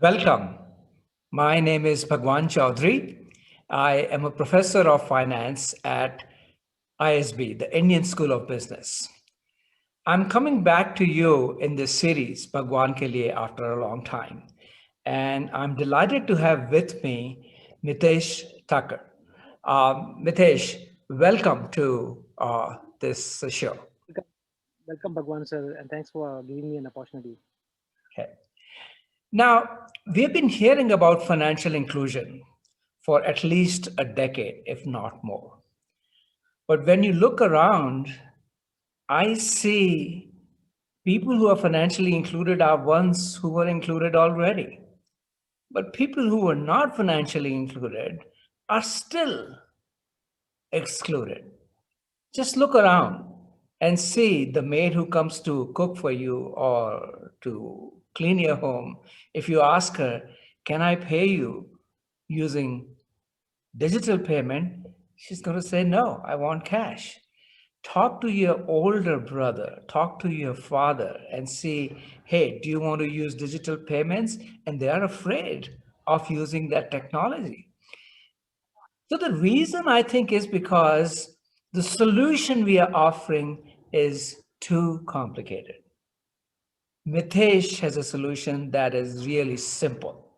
Welcome. My name is Bhagwan Chowdhry. I am a professor of finance at ISB, the Indian School of Business. I'm coming back to you in this series, BhagwanKeLiye, after a long time. And I'm delighted to have with me Miitesh Thakkerr. Miitesh, welcome to this show. Welcome, welcome, Bhagwan sir, and thanks for giving me an opportunity. Okay. Now, we've been hearing about financial inclusion for at least a decade, if not more. But when you look around, I see people who are financially included are ones who were included already. But people who were not financially included are still excluded. Just look around and see the maid who comes to cook for you or to clean your home. If you ask her, can I pay you using digital payment? She's going to say, no, I want cash. Talk to your older brother, talk to your father and see, hey, do you want to use digital payments? And they are afraid of using that technology. So the reason I think is because the solution we are offering is too complicated. Mitesh has a solution that is really simple.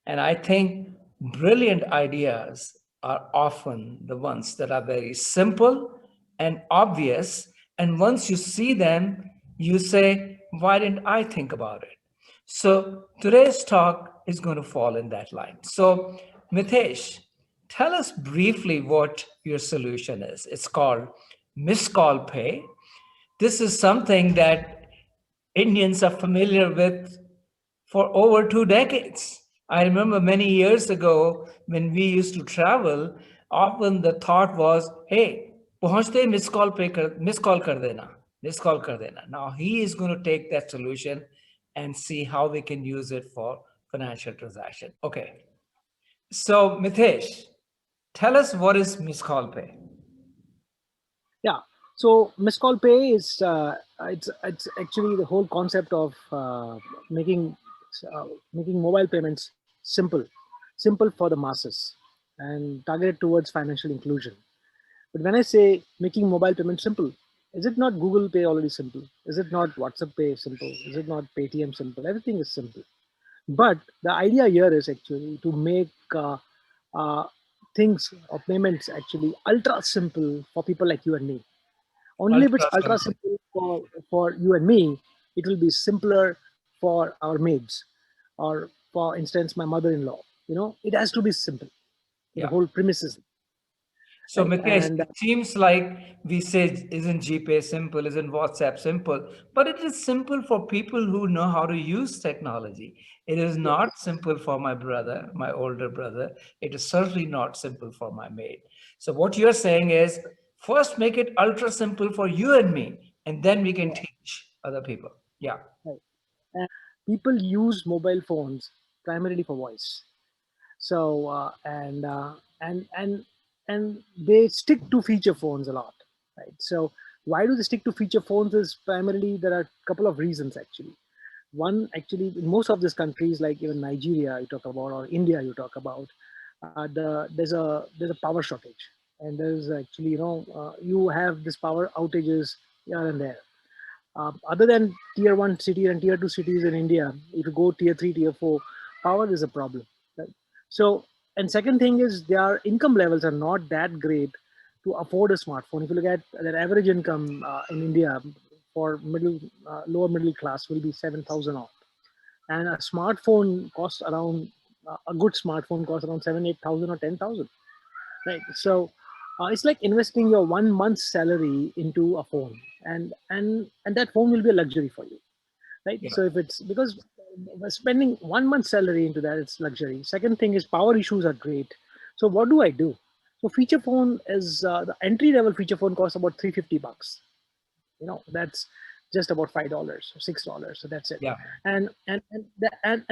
And I think brilliant ideas are often the ones that are very simple and obvious. And once you see them, you say, why didn't I think about it? So today's talk is going to fall in that line. So, Mitesh, tell us briefly what your solution is. It's called MissCallPay. This is something that Indians are familiar with for over 2 decades. I remember many years ago when we used to travel, often the thought was, hey, पहुंचते ही miss call कर देना, miss call कर देना. Now he is going to take that solution and see how we can use it for financial transaction. Okay. So Mitesh, tell us what is miss call pay. Yeah. So MissCall Pay is it's actually the whole concept of making making mobile payments simple for the masses, and targeted towards financial inclusion. But when I say making mobile payments simple, is it not Google Pay already simple? Is it not WhatsApp Pay simple? Is it not Paytm simple? Everything is simple. But the idea here is actually to make uh, things or payments actually ultra simple for people like you and me. Only if it's Ultra ultra simple. simple for you and me, it will be simpler for our maids, or for instance, my mother-in-law. It has to be simple. The Yeah. whole premise is So, right. Mitesh, And it seems like we say, isn't GPay simple, isn't WhatsApp simple? But it is simple for people who know how to use technology. It is yes, not simple for my brother, my older brother. It is certainly not simple for my maid. So, what you're saying is first make it ultra simple for you and me, and then we can yeah, teach other people. Yeah. right. And people use mobile phones primarily for voice. So and they stick to feature phones a lot, right? So why do they stick to feature phones? Is primarily there are a couple of reasons actually. One, actually, in most of these countries, like even Nigeria, you talk about, or India, you talk about, there's a power shortage, and there's actually you have this power outages here and there. Other than tier one cities and tier two cities in India, if you go tier three, tier four, power is a problem. Right? So, and second thing is their income levels are not that great to afford a smartphone. If you look at their average income in India for lower middle class will be 7,000 odd, and a smartphone costs around a good smartphone costs around 7, 8,000 or 10,000, right? So it's like investing your 1 month's salary into a phone, and that phone will be a luxury for you, right? Yeah. So if it's because spending 1 month's salary into that, it's luxury. Second thing is power issues are great. So what do I do? So feature phone is the entry level feature phone costs about 350 bucks. That's just about $5 or $6. So that's it. Yeah. And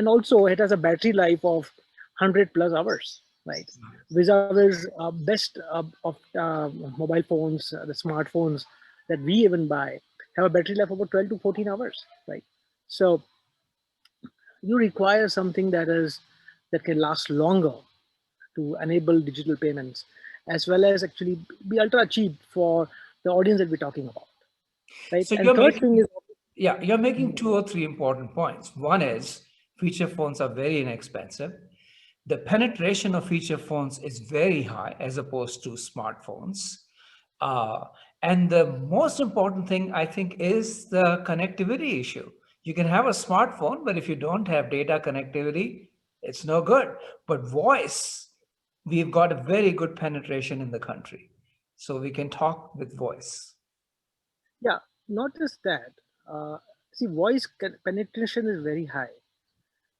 also it has a battery life of 100 plus hours, right? Vis-a-vis best of mobile phones, the smartphones that we even buy have a battery life of about 12 to 14 hours, right? So you require something that can last longer to enable digital payments, as well as actually be ultra cheap for the audience that we're talking about, right? So And you're third thing making, is, yeah, you're making two or three important points. One is feature phones are very inexpensive. The penetration of feature phones is very high as opposed to smartphones. Uh, and the most important thing, I think, is the connectivity issue. You can have a smartphone, but if you don't have data connectivity, it's no good. But voice, we've got a very good penetration in the country. So we can talk with voice. yeah, not just that. Uh, See, penetration is very high.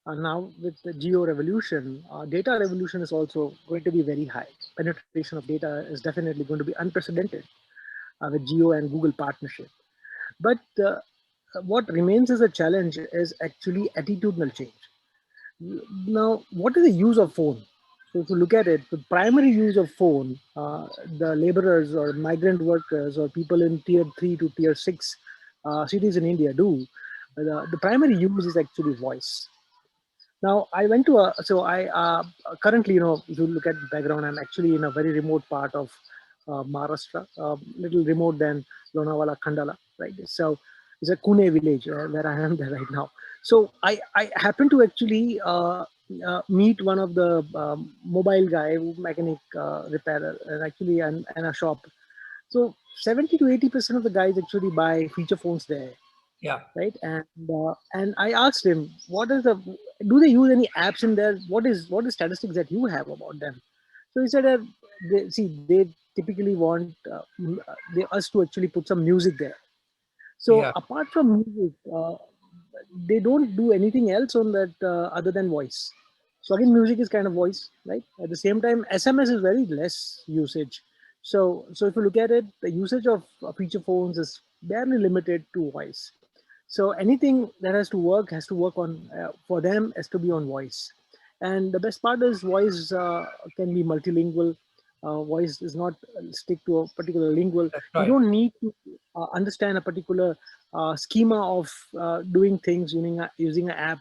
Now with the geo revolution, data revolution is also going to be very high. Penetration of data is definitely going to be unprecedented with geo and Google partnership. But what remains as a challenge is actually attitudinal change. Now, what is the use of phone? So if you look at it, the primary use of phone, the laborers or migrant workers or people in tier 3 to tier 6 cities in India do, the primary use is actually voice. Now I went to a, so I currently, if you look at the background, I'm actually in a very remote part of Maharashtra, little remote than Lonavala, Khandala, right? So it's a Kune village where I am there right now. So I happened to actually meet one of the mobile guy, mechanic, repairer, and actually and a shop. So 70 to 80% of the guys actually buy feature phones there, Yeah. right? And I asked him, what is the, do they use any apps in there? What is statistics that you have about them? So he said, they typically want us to actually put some music there. So Yeah. apart from music, they don't do anything else on that other than voice. So again, music is kind of voice, right? At the same time, SMS is very less usage. So if you look at it, the usage of feature phones is barely limited to voice. So anything that has to work on for them has to be on voice. And the best part is voice can be multilingual. Voice is not stick to a particular lingual. That's You right. don't need to understand a particular schema of doing things using an app.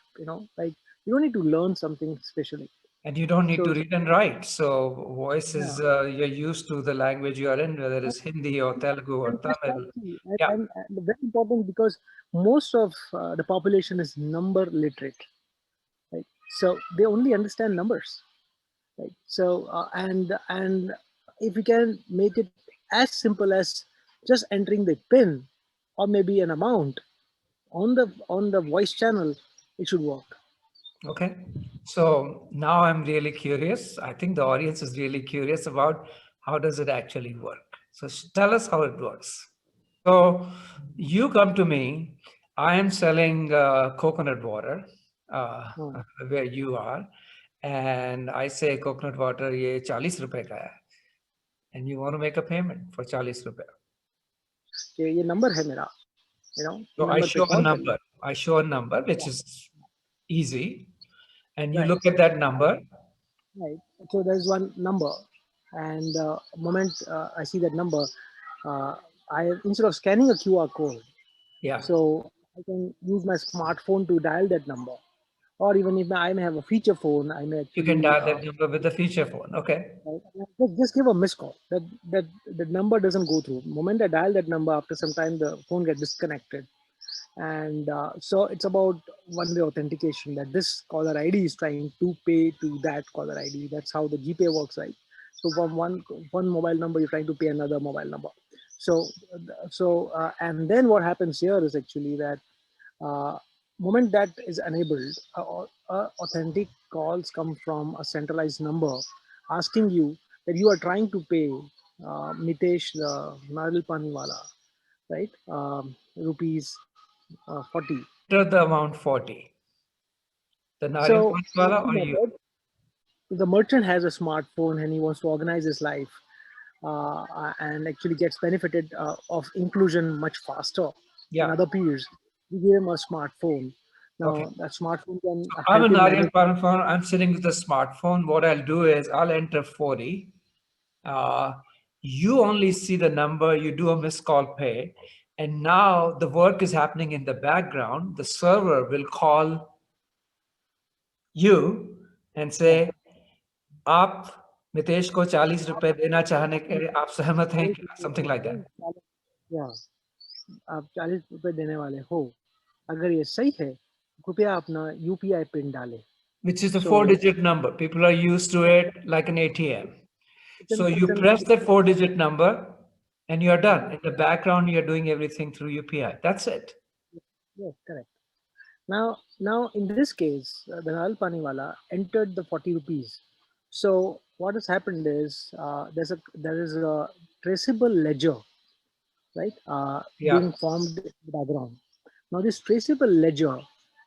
Like you don't need to learn something specially. And you don't need to So read and write. So voice yeah, is you're used to the language you are in, whether it's Hindi or Telugu or and that's Tamil. actually Yeah. and very important because most of the population is number literate, right? So they only understand numbers, right? So and if we can make it as simple as just entering the pin or maybe an amount on the voice channel, it should work. Okay. So now I'm really curious. I think the audience is really curious about how does it actually work. So tell us how it works. So you come to me. I am selling coconut water uh, Hmm. where you are, and I say coconut water ये 40 रुपए का है, and you want to make a payment for 40 रुपए. ये number है मेरा, ये So I number पे show a कॉल करिए. number. I show a number, which Yeah, is easy, and you right. look at that number. Right. So there's one number, and moment I see that number, uh, I instead of scanning a QR code, Yeah, so I can use my smartphone to dial that number, or even if I may have a feature phone, I may you can actually dial that number with the feature phone. Okay. just give a missed call. That number doesn't go through. The moment I dial that number, after some time the phone gets disconnected, and so it's about one-way authentication that this caller ID is trying to pay to that caller ID. That's how the GPay works, right? So from one mobile number, you're trying to pay another mobile number. So and then what happens here is actually that uh, moment that is enabled, authentic calls come from a centralized number asking you that you are trying to pay Mitesh the Naril Paniwala, right? Rupees 40. Enter the amount 40. The Naril So Paniwala or you? if the merchant has a smartphone and he wants to organize his life and actually gets benefited of inclusion much faster than Yeah. other peers, we give him a smartphone. Okay. Now that smartphone can So I'm a help him Naril manage. Paniwala. I'm sitting with the smartphone. What I'll do is I'll enter 40. Uh, you only see the number, you do a missed call pay. And now the work is happening in the background. The server will call you and say, yeah, आप मितेश को 40 रुपए देना चाहने के आप सहमत हैं 40 क्या? रुपए Something like that. या आप 40 रुपए देने वाले हो, अगर ये सही है कृपया अपना यूपीआई पिन डालें. Which is a So 4-digit number. People are used to it like an ATM. So it's you an press that 4-digit number and you're yeah, done. In the background, you're doing everything through UPI. That's it. yes, correct. Now in this case, the Nal Paniwala entered the 40 rupees. So what has happened is there is a traceable ledger, right, Yeah. being formed in the background. Now this traceable ledger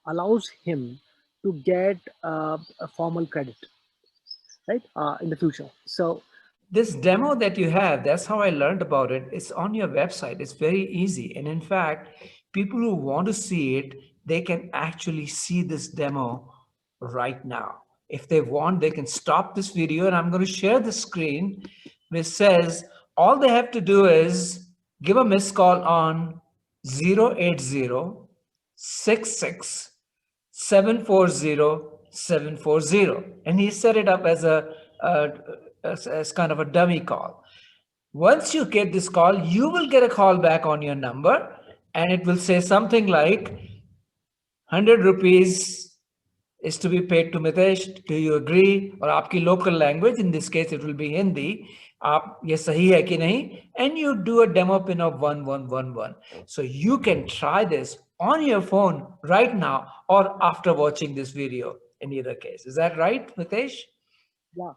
allows him to get a formal credit, right, in the future. So This demo that you have, that's how I learned about it. It's on your website. It's very easy. And in fact, people who want to see it, they can actually see this demo right now. If they want, they can stop this video and I'm going to share the screen which says all they have to do is give a missed call on 08066 740 740, and he set it up as as kind of a dummy call. Once you get this call, you will get a call back on your number and it will say something like 100 rupees is to be paid to Mitesh. Do you agree? Or आपकी local language, in this case it will be Hindi. आप ये सही है कि नहीं? And you do a demo pin of 1111. So you can try this on your phone right now or after watching this video in either case. Is that right, Mitesh? yeah,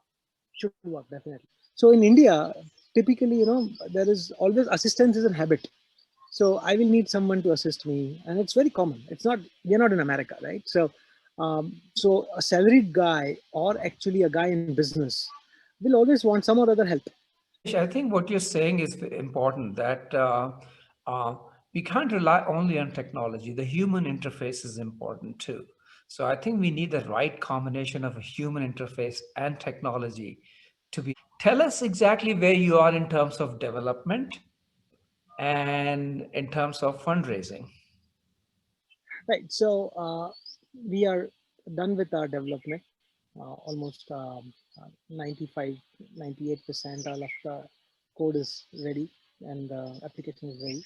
should work definitely. So in India, typically, there is always assistance is a habit. So I will need someone to assist me, and it's very common. It's not we're not in America, right? So a salaried guy or actually a guy in business will always want some or other help. I think what you're saying is important that uh, we can't rely only on technology. The human interface is important too. So I think we need the right combination of a human interface and technology to be. Tell us exactly where you are in terms of development and in terms of fundraising. Right. So we are done with our development. Almost 95, 98% all of the code is ready and the application is ready.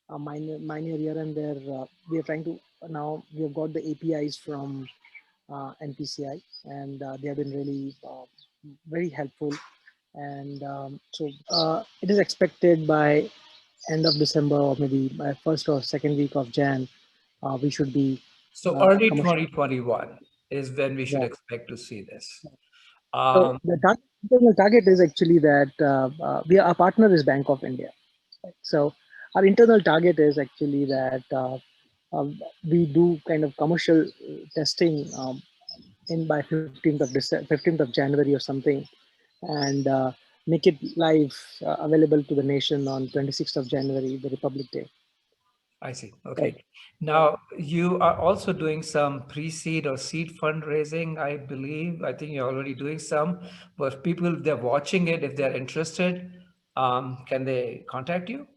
Minor here and there. We are trying to now. We have got the APIs from NPCI, and they have been really very helpful. And it is expected by end of December or maybe by first or second week of Jan, we should be So early commercial. 2021 is when we should Yeah. expect to see this. So Um, the internal target is actually that our partner is Bank of India. Right? So our internal target is actually that we do kind of commercial testing in by 15th of January or something, and make it live available to the nation on 26th of January, the Republic Day. I see. Right. Okay. So Now, you are also doing some pre-seed or seed fundraising, I believe. I think you're already doing some. But people, if they're watching it, if they're interested, can they contact you?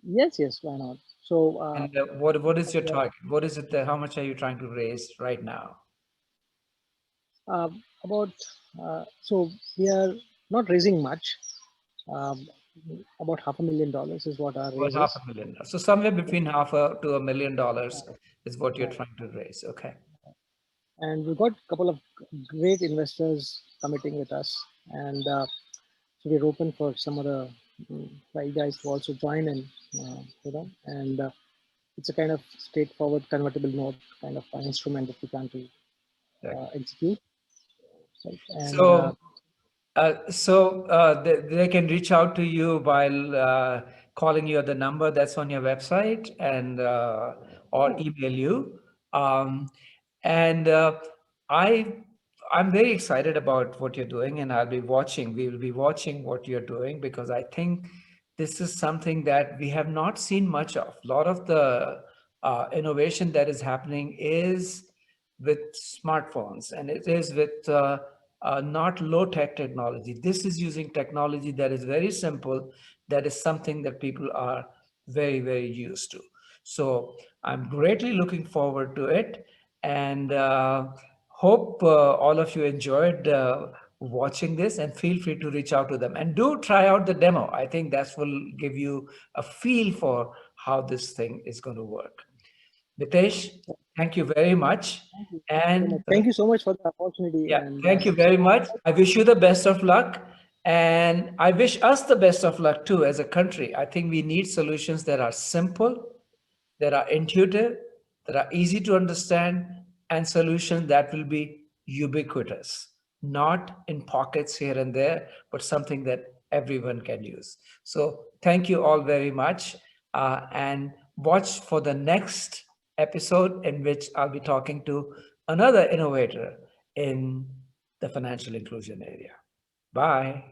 yes, yes, why not? So And what is your target? What is it that, how much are you trying to raise right now? about so we are not raising much. Um, about $500,000 is what our About raise half is. a million. So somewhere between to $1 million is what you're trying to raise. Okay. And we've got a couple of great investors committing with us, and so we're open for some other right guys to also join in, and it's a kind of straightforward convertible note kind of an instrument that we can to Exactly. execute, right? And So they can reach out to you while calling you at the number that's on your website and or email you. Um, and I I'm very excited about what you're doing, and I'll be watching. We will be watching what you're doing because I think this is something that we have not seen much of. A lot of the innovation that is happening is with smartphones, and it is with not low tech technology. This is using technology that is very simple, that is something that people are very, very used to. So I'm greatly looking forward to it. And Hope all of you enjoyed watching this, and feel free to reach out to them and do try out the demo. I think that will give you a feel for how this thing is going to work. Mitesh, thank you very much. Thank you. Thank you so And much. Thank you so much for the opportunity. yeah, And thank you very much. I wish you the best of luck. And I wish us the best of luck too as a country. I think we need solutions that are simple, that are intuitive, that are easy to understand, and solutions that will be ubiquitous, not in pockets here and there, but something that everyone can use. So thank you all very much. And watch for the next episode in which I'll be talking to another innovator in the financial inclusion area. Bye.